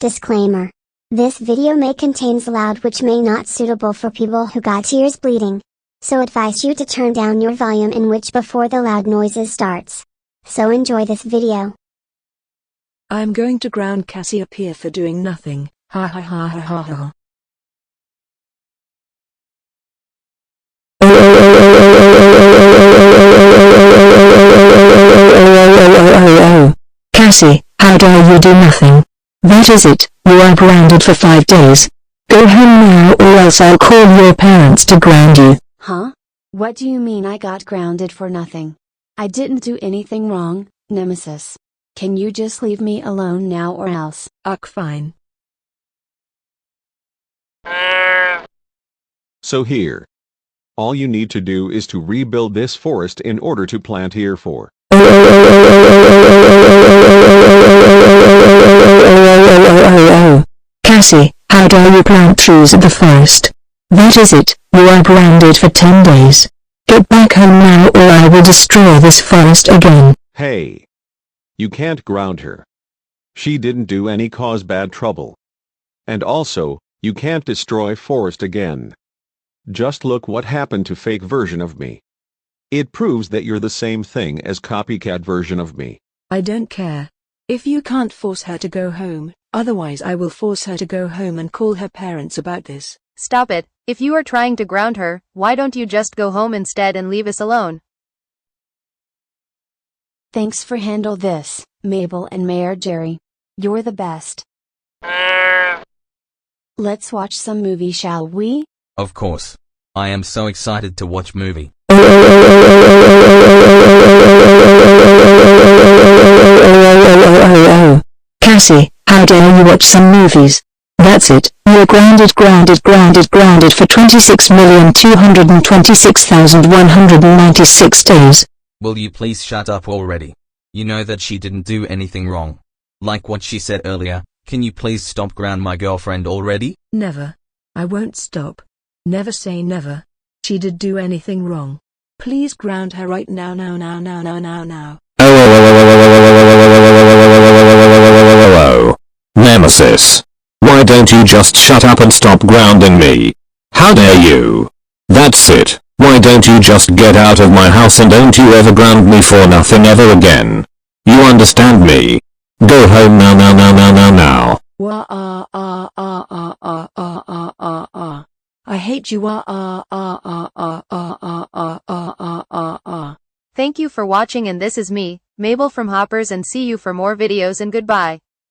Disclaimer. This video may contains loud which may not suitable for people who got ears bleeding. So advise you to turn down your volume in which before the loud noises starts. So enjoy this video. I'm going to ground Cassie up here for doing nothing. Ha ha ha ha ha ha. Cassie, how dare you do nothing? That is it, you are grounded for 5 days. Go home now or else I'll call your parents to ground you. Huh? What do you mean I got grounded for nothing? I didn't do anything wrong, Nemesis. Can you just leave me alone now or else? Fine. So here. All you need to do is to rebuild this forest in order to plant here for. Cassie, how dare you plant trees at the forest? That is it, you are grounded for 10 days. Get back home now or I will destroy this forest again. Hey! You can't ground her. She didn't do any cause bad trouble. And also, you can't destroy forest again. Just look what happened to fake version of me. It proves that you're the same thing as copycat version of me. I don't care. If you can't force her to go home, otherwise I will force her to go home and call her parents about this. Stop it. If you are trying to ground her, why don't you just go home instead and leave us alone? Thanks for handle this, Mabel and Mayor Jerry. You're the best. Let's watch some movie, shall we? Of course. I am so excited to watch movie. Cassie, how dare you watch some movies? That's it, you're grounded for 26,226,196 days. Will you please shut up already? You know that she didn't do anything wrong. Like what she said earlier, can you please stop ground my girlfriend already? Never. I won't stop. Never say never. She did do anything wrong. Please ground her right now. Nemesis. Why don't you just shut up and stop grounding me? How dare you? That's it. Why don't you just get out of my house and don't you ever ground me for nothing ever again? You understand me? Go home now. I hate you. Thank you for watching and this is me, Mabel from Hoppers, and see you for more videos and goodbye.